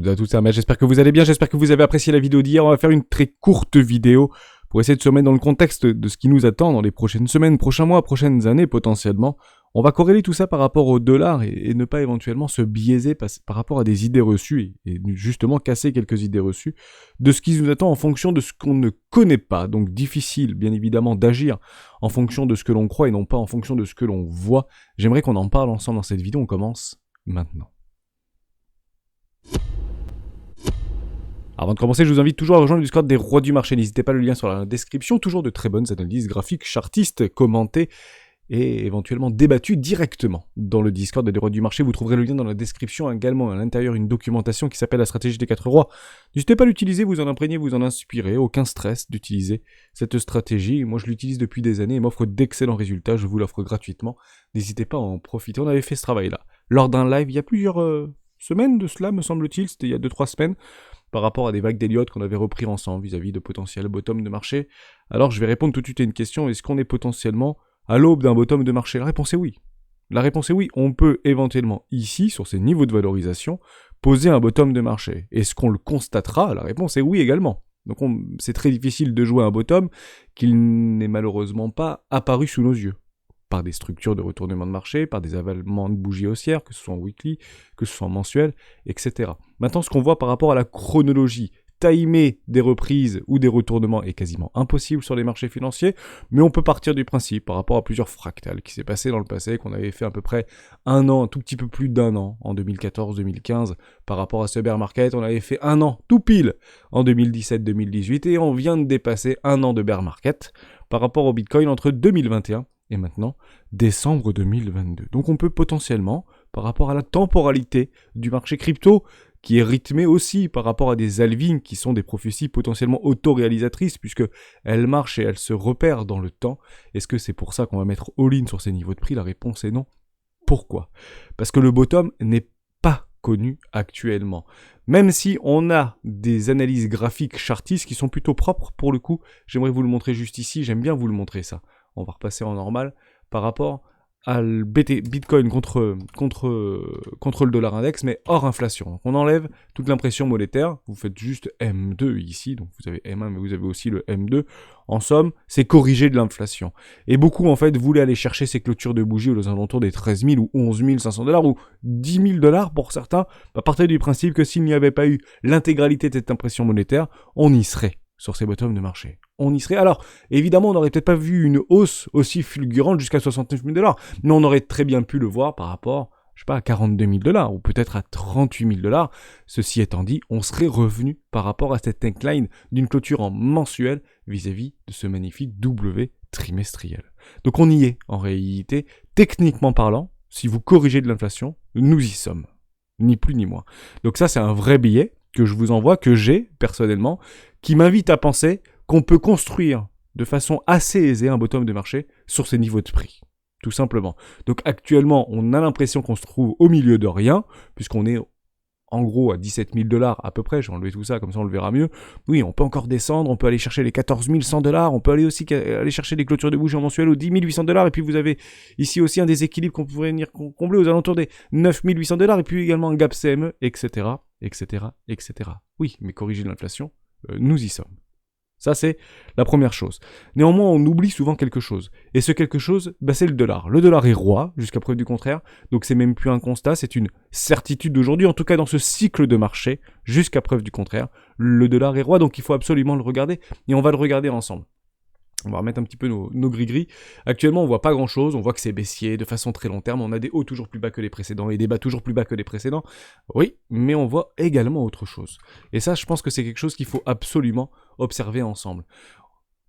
toutes et à tous, j'espère que vous allez bien, j'espère que vous avez apprécié la vidéo d'hier. On va faire une très courte vidéo pour essayer de se mettre dans le contexte de ce qui nous attend dans les prochaines semaines, prochains mois, prochaines années potentiellement. On va corréler tout ça par rapport au dollar et ne pas éventuellement se biaiser par rapport à des idées reçues et justement casser quelques idées reçues de ce qui nous attend en fonction de ce qu'on ne connaît pas. Donc difficile bien évidemment d'agir en fonction de ce que l'on croit et non pas en fonction de ce que l'on voit. J'aimerais qu'on en parle ensemble dans cette vidéo, on commence maintenant. Avant de commencer, je vous invite toujours à rejoindre le Discord des rois du marché. N'hésitez pas, le lien sur la description. Toujours de très bonnes analyses graphiques, chartistes, commentées et éventuellement débattues directement dans le Discord des rois du marché. Vous trouverez le lien dans la description, également à l'intérieur une documentation qui s'appelle la stratégie des 4 rois. N'hésitez pas à l'utiliser, vous en imprégnez, vous en inspirez. Aucun stress d'utiliser cette stratégie. Moi, je l'utilise depuis des années et m'offre d'excellents résultats. Je vous l'offre gratuitement. N'hésitez pas à en profiter. On avait fait ce travail-là lors d'un live il y a plusieurs semaines de cela, me semble-t-il. C'était il y a 2-3 semaines. Par rapport à des vagues d'Elliott qu'on avait repris ensemble vis-à-vis de potentiels bottom de marché. Alors je vais répondre tout de suite à une question, est-ce qu'on est potentiellement à l'aube d'un bottom de marché? La réponse est oui. La réponse est oui, on peut éventuellement ici, sur ces niveaux de valorisation, poser un bottom de marché. Est-ce qu'on le constatera? La réponse est oui également. Donc c'est très difficile de jouer un bottom qu'il n'est malheureusement pas apparu sous nos yeux. Par des structures de retournement de marché, par des avalements de bougies haussières, que ce soit en weekly, que ce soit en mensuel, etc. Maintenant, ce qu'on voit par rapport à la chronologie, timer des reprises ou des retournements est quasiment impossible sur les marchés financiers, mais on peut partir du principe, par rapport à plusieurs fractales qui s'est passé dans le passé, qu'on avait fait à peu près un an, un tout petit peu plus d'un an, en 2014-2015, par rapport à ce bear market, on avait fait un an, tout pile, en 2017-2018, et on vient de dépasser un an de bear market, par rapport au Bitcoin entre 2021 et maintenant, décembre 2022. Donc on peut potentiellement, par rapport à la temporalité du marché crypto, qui est rythmé aussi par rapport à des halvings qui sont des prophéties potentiellement autoréalisatrices, puisque elles marchent et elles se repèrent dans le temps. Est-ce que c'est pour ça qu'on va mettre all-in sur ces niveaux de prix? La réponse est non. Pourquoi? Parce que le bottom n'est pas connu actuellement. Même si on a des analyses graphiques chartistes qui sont plutôt propres pour le coup, j'aimerais vous le montrer juste ici, j'aime bien vous le montrer ça. On va repasser en normal par rapport à Bitcoin contre le dollar index, mais hors inflation. Donc on enlève toute l'impression monétaire, vous faites juste M2 ici, donc vous avez M1, mais vous avez aussi le M2. En somme, c'est corriger de l'inflation. Et beaucoup, en fait, voulaient aller chercher ces clôtures de bougies aux alentours des 13 000 ou 11 500 $ ou 10 000 $ pour certains, à partir du principe que s'il n'y avait pas eu l'intégralité de cette impression monétaire, on y serait sur ces bottoms de marché. On y serait. Alors, évidemment, on n'aurait peut-être pas vu une hausse aussi fulgurante jusqu'à 69 000 $, mais on aurait très bien pu le voir par rapport, je sais pas, à 42 000 $, ou peut-être à 38 000 $. Ceci étant dit, on serait revenu par rapport à cette incline d'une clôture en mensuel vis-à-vis de ce magnifique W trimestriel. Donc on y est, en réalité, techniquement parlant, si vous corrigez de l'inflation, nous y sommes. Ni plus ni moins. Donc ça, c'est un vrai billet que je vous envoie, que j'ai, personnellement, qui m'invite à penser qu'on peut construire de façon assez aisée un bottom de marché sur ces niveaux de prix. Tout simplement. Donc actuellement, on a l'impression qu'on se trouve au milieu de rien, puisqu'on est en gros à 17 000 $ à peu près, j'ai enlevé tout ça, comme ça on le verra mieux. Oui, on peut encore descendre, on peut aller chercher les 14 100 $, on peut aller aussi aller chercher des clôtures de bougies en mensuel aux 10 800 $, et puis vous avez ici aussi un déséquilibre qu'on pourrait venir combler aux alentours des 9 800 $, et puis également un gap CME, etc., etc., etc. Oui, mais corriger l'inflation, nous y sommes. Ça, c'est la première chose. Néanmoins, on oublie souvent quelque chose. Et ce quelque chose, c'est le dollar. Le dollar est roi, jusqu'à preuve du contraire. Donc c'est même plus un constat, c'est une certitude d'aujourd'hui. En tout cas, dans ce cycle de marché, jusqu'à preuve du contraire, le dollar est roi. Donc il faut absolument le regarder. Et on va le regarder ensemble. On va remettre un petit peu nos gris-gris. Actuellement, on voit pas grand-chose. On voit que c'est baissier de façon très long terme. On a des hauts toujours plus bas que les précédents et des bas toujours plus bas que les précédents. Oui, mais on voit également autre chose. Et ça, je pense que c'est quelque chose qu'il faut absolument observer ensemble.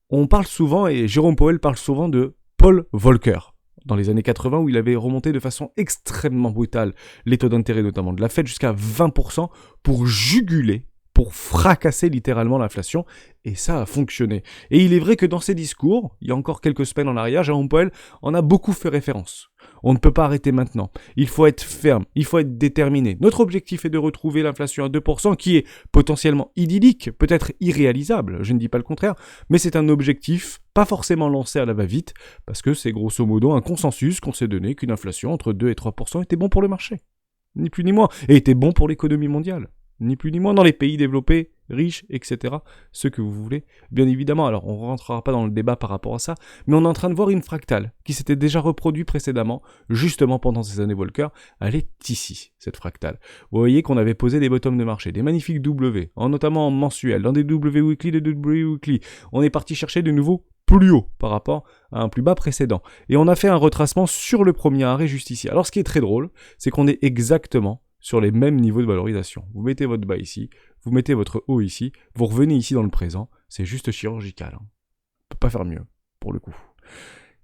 On parle souvent, et Jérôme Powell parle souvent de Paul Volcker, dans les années 80, où il avait remonté de façon extrêmement brutale les taux d'intérêt, notamment de la Fed, jusqu'à 20% pour juguler, pour fracasser littéralement l'inflation, et ça a fonctionné. Et il est vrai que dans ses discours, il y a encore quelques semaines en arrière, Jérôme Powell en a beaucoup fait référence. On ne peut pas arrêter maintenant. Il faut être ferme, il faut être déterminé. Notre objectif est de retrouver l'inflation à 2%, qui est potentiellement idyllique, peut-être irréalisable, je ne dis pas le contraire, mais c'est un objectif pas forcément lancé à la va-vite, parce que c'est grosso modo un consensus qu'on s'est donné qu'une inflation entre 2 et 3% était bon pour le marché. Ni plus ni moins, et était bon pour l'économie mondiale. ni plus ni moins, dans les pays développés, riches, etc., ceux que vous voulez, bien évidemment. Alors, on ne rentrera pas dans le débat par rapport à ça, mais on est en train de voir une fractale qui s'était déjà reproduite précédemment, justement pendant ces années Volcker. Elle est ici, cette fractale. Vous voyez qu'on avait posé des bottoms de marché, des magnifiques W, notamment en mensuel, dans des W weekly, des W weekly. On est parti chercher de nouveau plus haut par rapport à un plus bas précédent. Et on a fait un retracement sur le premier arrêt juste ici. Alors, ce qui est très drôle, c'est qu'on est exactement sur les mêmes niveaux de valorisation. Vous mettez votre bas ici, vous mettez votre haut ici, vous revenez ici dans le présent, c'est juste chirurgical. On peut pas faire mieux, pour le coup.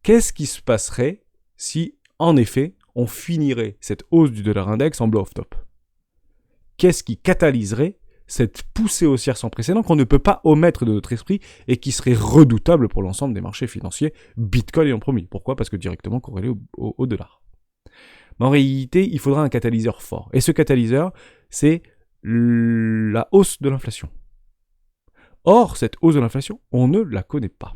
Qu'est-ce qui se passerait si, en effet, on finirait cette hausse du dollar index en blow-off top? Qu'est-ce qui catalyserait cette poussée haussière sans précédent qu'on ne peut pas omettre de notre esprit et qui serait redoutable pour l'ensemble des marchés financiers, Bitcoin en premier? Pourquoi? Parce que directement corrélé au dollar. Mais en réalité, il faudra un catalyseur fort. Et ce catalyseur, c'est la hausse de l'inflation. Or, cette hausse de l'inflation, on ne la connaît pas.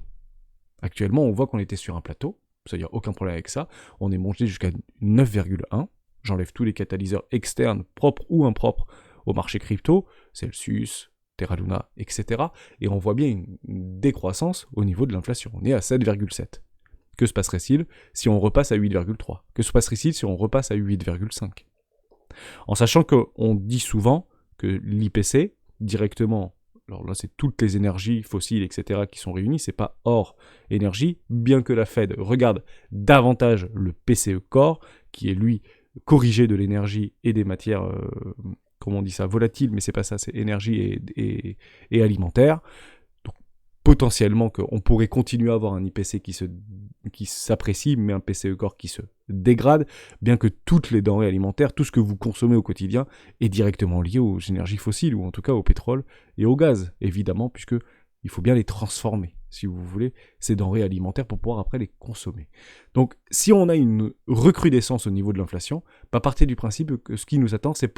Actuellement, on voit qu'on était sur un plateau, ça n'y a aucun problème avec ça. On est monté jusqu'à 9,1. J'enlève tous les catalyseurs externes, propres ou impropres au marché crypto, Celsius, Terra Luna, etc. Et on voit bien une décroissance au niveau de l'inflation. On est à 7,7. Que se passerait-il si on repasse à 8,3 ? Que se passerait-il si on repasse à 8,5 ? En sachant qu'on dit souvent que l'IPC, directement, alors là c'est toutes les énergies fossiles, etc. qui sont réunies, c'est pas hors énergie, bien que la Fed regarde davantage le PCE Core, qui est lui corrigé de l'énergie et des matières, comment on dit ça, volatiles, mais c'est pas ça, c'est énergie et alimentaire. Potentiellement qu'on pourrait continuer à avoir un IPC qui s'apprécie, mais un PCE Core qui se dégrade, bien que toutes les denrées alimentaires, tout ce que vous consommez au quotidien, est directement lié aux énergies fossiles, ou en tout cas au pétrole et au gaz, évidemment, puisque il faut bien les transformer, si vous voulez, ces denrées alimentaires pour pouvoir après les consommer. Donc, si on a une recrudescence au niveau de l'inflation, partez du principe que ce qui nous attend, c'est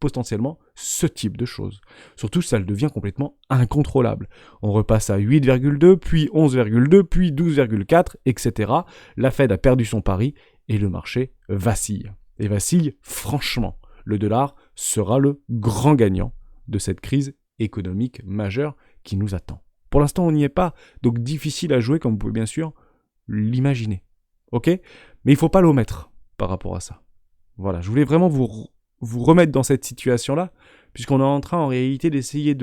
potentiellement ce type de choses. Surtout, ça devient complètement incontrôlable. On repasse à 8,2, puis 11,2, puis 12,4, etc. La Fed a perdu son pari et le marché vacille. Et vacille franchement. Le dollar sera le grand gagnant de cette crise économique majeure qui nous attend. Pour l'instant, on n'y est pas, donc difficile à jouer comme vous pouvez bien sûr l'imaginer. Ok ? Mais il ne faut pas l'omettre par rapport à ça. Voilà, je voulais vraiment vous remettre dans cette situation-là, puisqu'on est en train en réalité d'essayer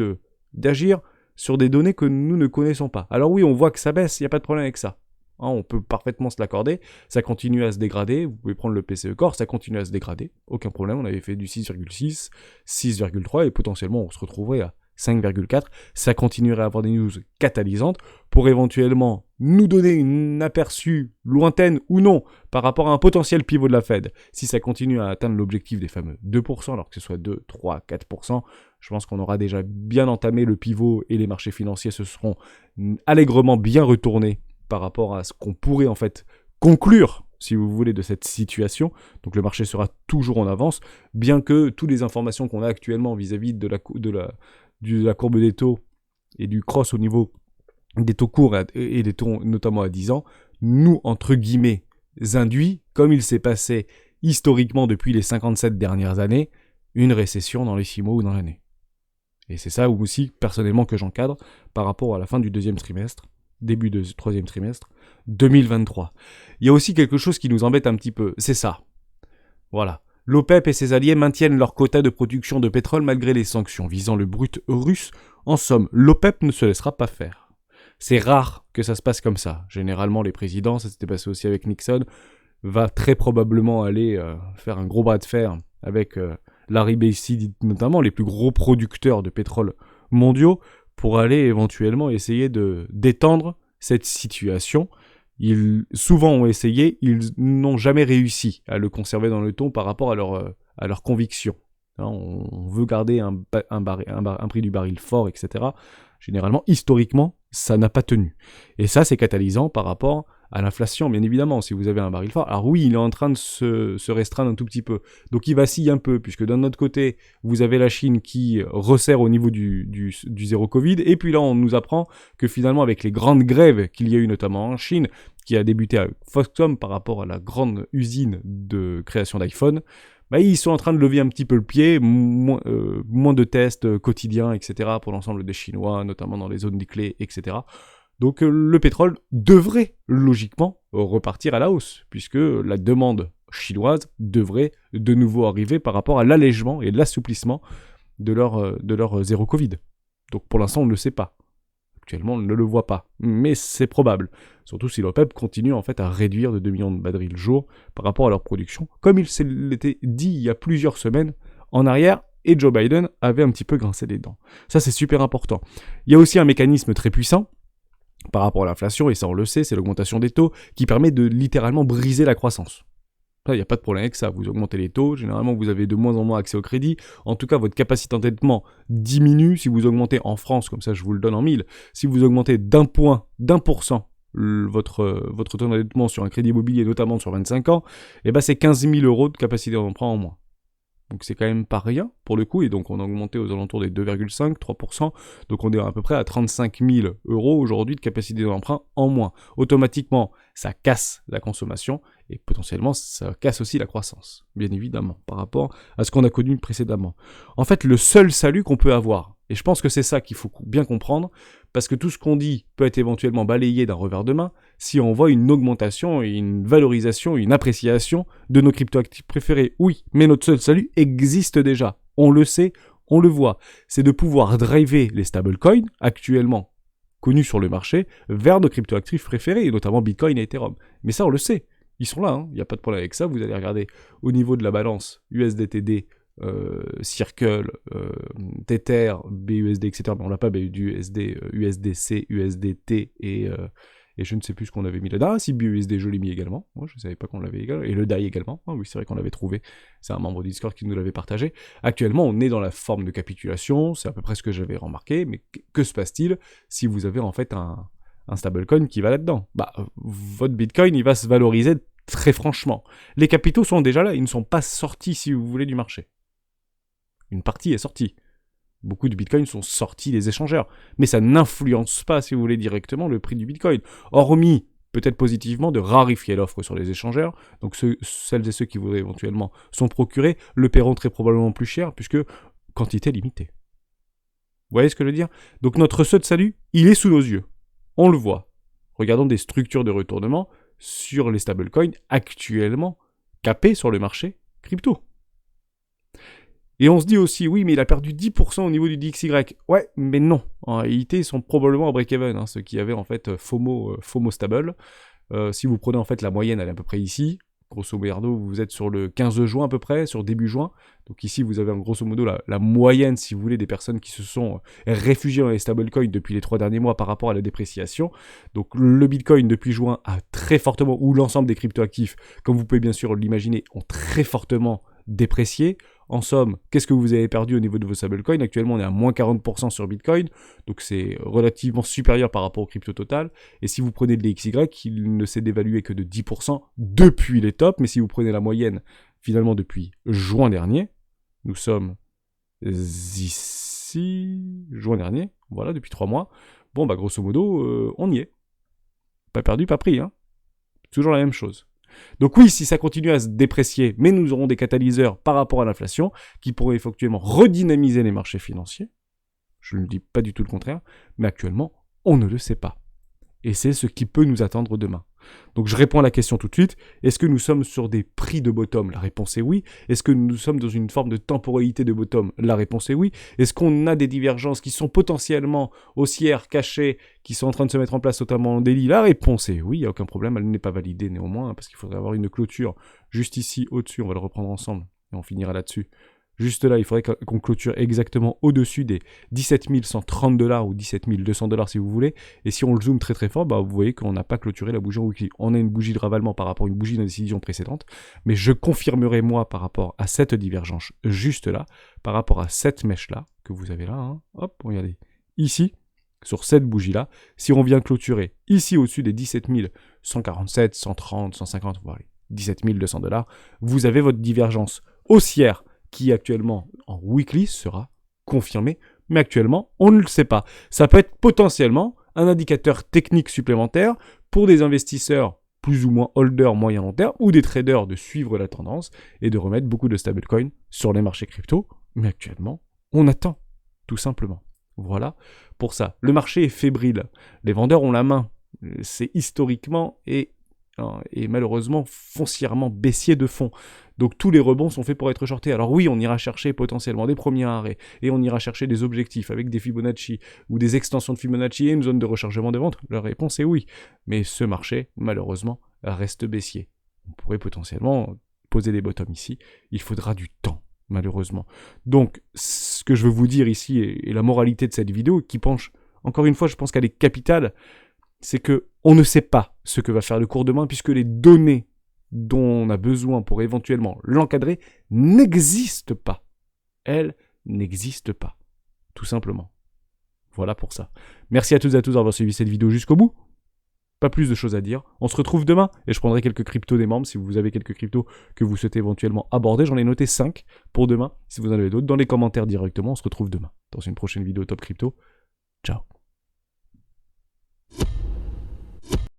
d'agir sur des données que nous ne connaissons pas. Alors oui, on voit que ça baisse, il n'y a pas de problème avec ça. On peut parfaitement se l'accorder, ça continue à se dégrader, vous pouvez prendre le PCE Core, ça continue à se dégrader, aucun problème, on avait fait du 6,6, 6,3 et potentiellement on se retrouverait à 5,4, ça continuerait à avoir des news catalysantes pour éventuellement nous donner une aperçu lointaine ou non par rapport à un potentiel pivot de la Fed. Si ça continue à atteindre l'objectif des fameux 2%, alors que ce soit 2, 3, 4%, je pense qu'on aura déjà bien entamé le pivot et les marchés financiers se seront allègrement bien retournés par rapport à ce qu'on pourrait en fait conclure, si vous voulez, de cette situation. Donc le marché sera toujours en avance, bien que toutes les informations qu'on a actuellement vis-à-vis de la courbe des taux et du cross au niveau des taux courts et des taux notamment à 10 ans, nous, entre guillemets, induit, comme il s'est passé historiquement depuis les 57 dernières années, une récession dans les 6 mois ou dans l'année. Et c'est ça aussi, personnellement, que j'encadre par rapport à la fin du deuxième trimestre, début du troisième trimestre, 2023. Il y a aussi quelque chose qui nous embête un petit peu, c'est ça. Voilà. L'OPEP et ses alliés maintiennent leur quota de production de pétrole malgré les sanctions visant le brut russe. En somme, l'OPEP ne se laissera pas faire. C'est rare que ça se passe comme ça. Généralement, les présidents, ça s'était passé aussi avec Nixon, va très probablement aller faire un gros bras de fer avec l'Arabie Saoudite, notamment les plus gros producteurs de pétrole mondiaux, pour aller éventuellement essayer de détendre cette situation. Ils souvent ont essayé, ils n'ont jamais réussi à le conserver dans le ton par rapport à leur conviction. On veut garder un prix du baril fort, etc. Généralement, historiquement, ça n'a pas tenu. Et ça, c'est catalysant par rapport à l'inflation, bien évidemment, si vous avez un baril fort. Alors oui, il est en train de se restreindre un tout petit peu. Donc il vacille un peu, puisque d'un autre côté, vous avez la Chine qui resserre au niveau du zéro Covid, et puis là, on nous apprend que finalement, avec les grandes grèves qu'il y a eu notamment en Chine, qui a débuté à Foxconn par rapport à la grande usine de création d'iPhone, bah, ils sont en train de lever un petit peu le pied, moins de tests quotidiens, etc. pour l'ensemble des Chinois, notamment dans les zones clés, etc. Donc le pétrole devrait logiquement repartir à la hausse, puisque la demande chinoise devrait de nouveau arriver par rapport à l'allègement et l'assouplissement de leur zéro Covid. Donc pour l'instant, on ne le sait pas. Actuellement, on ne le voit pas, mais c'est probable. Surtout si l'OPEP continue en fait à réduire de 2 millions de barils le jour par rapport à leur production, comme il s'était dit il y a plusieurs semaines en arrière, et Joe Biden avait un petit peu grincé les dents. Ça, c'est super important. Il y a aussi un mécanisme très puissant par rapport à l'inflation, et ça on le sait, c'est l'augmentation des taux, qui permet de littéralement briser la croissance. Il n'y a pas de problème avec ça, vous augmentez les taux, généralement vous avez de moins en moins accès au crédit, en tout cas votre capacité d'endettement diminue si vous augmentez en France, comme ça je vous le donne en 1000, si vous augmentez d'1% votre taux d'endettement sur un crédit immobilier, notamment sur 25 ans, et ben c'est 15 000 € de capacité d'emprunt en moins. Donc c'est quand même pas rien pour le coup, et donc on a augmenté aux alentours des 2,5-3%, donc on est à peu près à 35 000 € aujourd'hui de capacité d'emprunt en moins. Automatiquement, ça casse la consommation, et potentiellement ça casse aussi la croissance, bien évidemment, par rapport à ce qu'on a connu précédemment. En fait, le seul salut qu'on peut avoir, et je pense que c'est ça qu'il faut bien comprendre, parce que tout ce qu'on dit peut être éventuellement balayé d'un revers de main, si on voit une augmentation, une valorisation, une appréciation de nos cryptoactifs préférés. Oui, mais notre seul salut existe déjà. On le sait, on le voit. C'est de pouvoir driver les stablecoins, actuellement connus sur le marché, vers nos cryptoactifs préférés, et notamment Bitcoin et Ethereum. Mais ça, on le sait. Ils sont là, il n'y a pas de problème avec ça. Vous allez regarder au niveau de la balance USDTD, Circle, Tether, BUSD, etc. Mais on n'a pas BUSD, USDC, USDT et je ne sais plus ce qu'on avait mis là. Ah si, BUSD, je l'ai mis également. Moi, je ne savais pas qu'on l'avait également. Et le DAI également. Ah, oui, c'est vrai qu'on l'avait trouvé. C'est un membre Discord qui nous l'avait partagé. Actuellement, on est dans la forme de capitulation. C'est à peu près ce que j'avais remarqué. Mais que se passe-t-il si vous avez en fait un stablecoin qui va là-dedans? Bah, votre Bitcoin, il va se valoriser très franchement. Les capitaux sont déjà là. Ils ne sont pas sortis, si vous voulez, du marché. Une partie est sortie. Beaucoup de bitcoins sont sortis des échangeurs. Mais ça n'influence pas, si vous voulez, directement le prix du bitcoin. Hormis, peut-être positivement, de rarifier l'offre sur les échangeurs. Donc celles et ceux qui voudraient éventuellement s'en procurer le paieront très probablement plus cher, puisque quantité limitée. Vous voyez ce que je veux dire? Donc notre seul salut, il est sous nos yeux. On le voit. Regardons des structures de retournement sur les stablecoins actuellement capées sur le marché crypto. Et on se dit aussi, oui, mais il a perdu 10% au niveau du DXY. Ouais, mais non. En réalité, ils sont probablement à break-even, ceux qui avaient en fait FOMO stable. Si vous prenez en fait la moyenne, elle est à peu près ici. Grosso modo, vous êtes sur le 15 juin à peu près, sur début juin. Donc ici, vous avez grosso modo la moyenne, si vous voulez, des personnes qui se sont réfugiées dans les stablecoins depuis les 3 derniers mois par rapport à la dépréciation. Donc le Bitcoin depuis juin a très fortement, ou l'ensemble des cryptoactifs, comme vous pouvez bien sûr l'imaginer, ont très fortement déprécié. En somme, qu'est-ce que vous avez perdu au niveau de vos stablecoins? Actuellement, on est à moins 40% sur Bitcoin, donc c'est relativement supérieur par rapport au crypto total. Et si vous prenez de l'XY, il ne s'est dévalué que de 10% depuis les tops, mais si vous prenez la moyenne, finalement, depuis juin dernier, nous sommes ici, juin dernier, voilà, depuis 3 mois, bon, bah grosso modo, on y est. Pas perdu, pas pris, Toujours la même chose. Donc oui, si ça continue à se déprécier, mais nous aurons des catalyseurs par rapport à l'inflation qui pourraient effectivement redynamiser les marchés financiers. Je ne dis pas du tout le contraire, mais actuellement, on ne le sait pas. Et c'est ce qui peut nous attendre demain. Donc je réponds à la question tout de suite. Est-ce que nous sommes sur des prix de bottom? La réponse est oui. Est-ce que nous sommes dans une forme de temporalité de bottom? La réponse est oui. Est-ce qu'on a des divergences qui sont potentiellement haussières, cachées, qui sont en train de se mettre en place notamment en daily? La réponse est oui, il n'y a aucun problème. Elle n'est pas validée néanmoins, parce qu'il faudrait avoir une clôture juste ici, au-dessus. On va le reprendre ensemble et on finira là-dessus. Juste là, il faudrait qu'on clôture exactement au-dessus des 17 130 $ ou 17 200 $ si vous voulez. Et si on le zoome très très fort, bah, vous voyez qu'on n'a pas clôturé la bougie en weekly. On a une bougie de ravalement par rapport à une bougie d'indécision précédente. Mais je confirmerai moi par rapport à cette divergence juste là, par rapport à cette mèche-là, que vous avez là. Hop, regardez. Ici, sur cette bougie-là, si on vient clôturer ici au-dessus des 17 147, 130, 150, voilà, 17 200 $, vous avez votre divergence haussière qui actuellement en weekly sera confirmé, mais actuellement on ne le sait pas. Ça peut être potentiellement un indicateur technique supplémentaire pour des investisseurs plus ou moins holders moyen long terme, ou des traders de suivre la tendance et de remettre beaucoup de stablecoins sur les marchés crypto. Mais actuellement, on attend, tout simplement. Voilà pour ça. Le marché est fébrile. Les vendeurs ont la main. C'est historiquement et malheureusement foncièrement baissier de fond. Donc tous les rebonds sont faits pour être shortés. Alors oui, on ira chercher potentiellement des premiers arrêts et on ira chercher des objectifs avec des Fibonacci ou des extensions de Fibonacci et une zone de rechargement de vente. La réponse est oui. Mais ce marché, malheureusement, reste baissier. On pourrait potentiellement poser des bottoms ici. Il faudra du temps, malheureusement. Donc, ce que je veux vous dire ici, et la moralité de cette vidéo, qui penche, encore une fois, je pense qu'elle est capitale, c'est que on ne sait pas ce que va faire le cours demain, puisque les données dont on a besoin pour éventuellement l'encadrer n'existent pas. Elles n'existent pas, tout simplement. Voilà pour ça. Merci à toutes et à tous d'avoir suivi cette vidéo jusqu'au bout. Pas plus de choses à dire. On se retrouve demain et je prendrai quelques cryptos des membres si vous avez quelques cryptos que vous souhaitez éventuellement aborder. J'en ai noté 5 pour demain. Si vous en avez d'autres, dans les commentaires directement. On se retrouve demain dans une prochaine vidéo Top Crypto. Ciao.